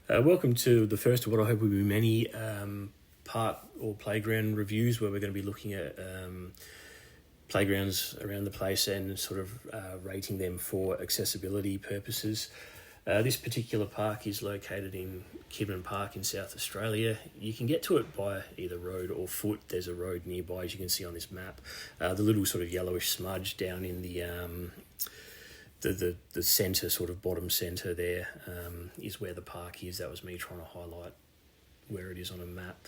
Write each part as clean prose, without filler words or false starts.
Welcome to the first of what I hope will be many park or playground reviews, where we're going to be looking at playgrounds around the place and sort of rating them for accessibility purposes. This particular park is located in Kidman Park in South Australia. You can get to it by either road or foot. There's a road nearby, as you can see on this map. The little sort of yellowish smudge down in the centre, sort of bottom centre there, is where the park is. That was me trying to highlight where it is on a map.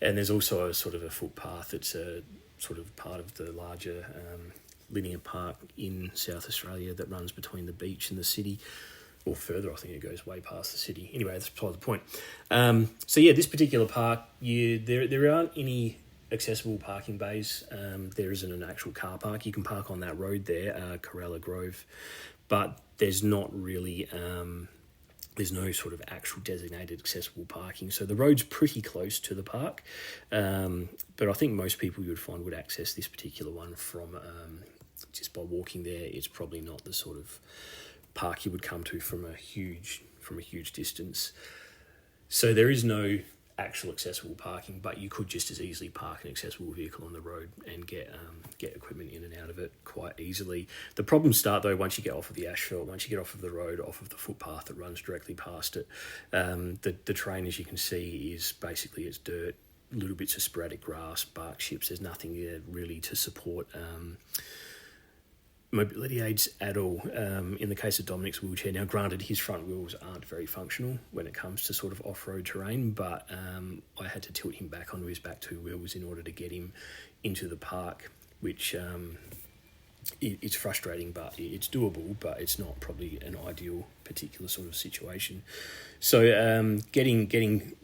And there's also a sort of a footpath that's a sort of part of the larger linear park in South Australia that runs between the beach and the city, or further. I think it goes way past the city. Anyway, that's beside the point. This particular park, there aren't any accessible parking bays. There isn't an actual car park. You can park on that road there, Corella Grove, but there's not really, there's no sort of actual designated accessible parking. So the road's pretty close to the park, but I think most people you would find would access this particular one from just by walking there. It's probably not the sort of park you would come to from a huge distance. So there is no actual accessible parking, but you could just as easily park an accessible vehicle on the road and get equipment in and out of it quite easily. The problems start though once you get off of the asphalt, once you get off of the road, off of the footpath that runs directly past it. The terrain, as you can see, is basically it's dirt, little bits of sporadic grass, bark chips. There's nothing there really to support mobility aids at all. In the case of Dominic's wheelchair, now granted his front wheels aren't very functional when it comes to sort of off-road terrain, but I had to tilt him back onto his back two wheels in order to get him into the park, which it's frustrating, but it's doable, but it's not probably an ideal particular sort of situation. So getting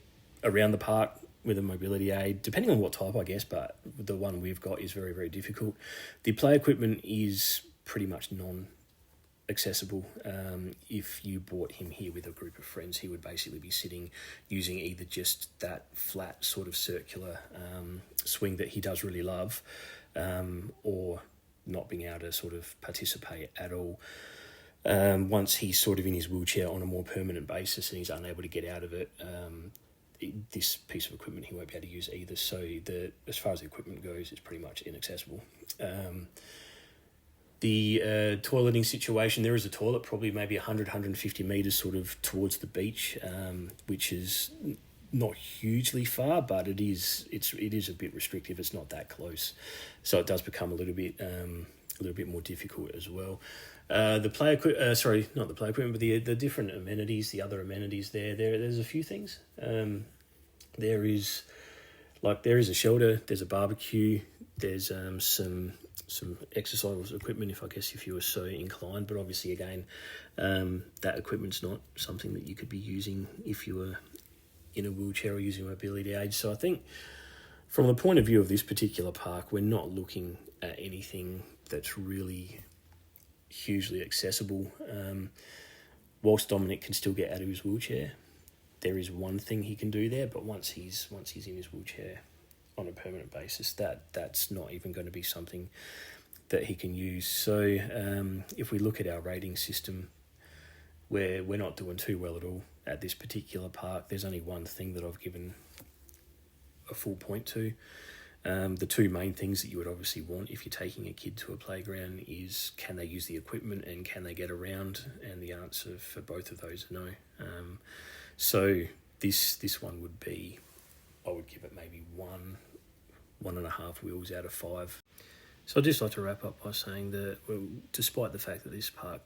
around the park with a mobility aid, depending on what type, I guess, but the one we've got is very, very difficult. The play equipment is pretty much non-accessible. If you brought him here with a group of friends, he would basically be sitting using either just that flat sort of circular swing that he does really love, or not being able to sort of participate at all. Once he's sort of in his wheelchair on a more permanent basis and he's unable to get out of it, this piece of equipment he won't be able to use either. So as far as the equipment goes, it's pretty much inaccessible. The toileting situation, there is a toilet probably maybe 150 metres sort of towards the beach, which is not hugely far, but it is a bit restrictive. It's not that close, so it does become a little bit more difficult as well. The play equipment, not the play equipment, but the different amenities, the other amenities there's a few things. There is a shelter, there's a barbecue, there's some exercise equipment if you were so inclined, but obviously again, that equipment's not something that you could be using if you were in a wheelchair or using a mobility aid. So I think from the point of view of this particular park, we're not looking at anything that's really hugely accessible. Whilst Dominic can still get out of his wheelchair, there is one thing he can do there, but once he's in his wheelchair on a permanent basis, that's not even going to be something that he can use. So if we look at our rating system, we're not doing too well at all at this particular park. There's only one thing that I've given a full point to. The two main things that you would obviously want if you're taking a kid to a playground is, can they use the equipment and can they get around? And the answer for both of those is no. So this one would be, I would give it maybe 1.5 wheels out of 5. So I'd just like to wrap up by saying that, well, despite the fact that this park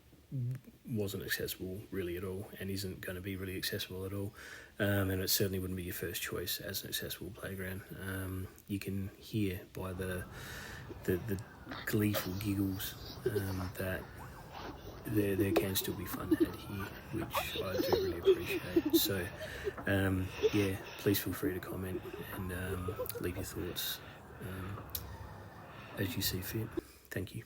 wasn't accessible really at all and isn't going to be really accessible at all, and it certainly wouldn't be your first choice as an accessible playground, you can hear by the gleeful giggles that there can still be fun had here, which I do really appreciate. So please feel free to comment and leave your thoughts as you see fit. Thank you.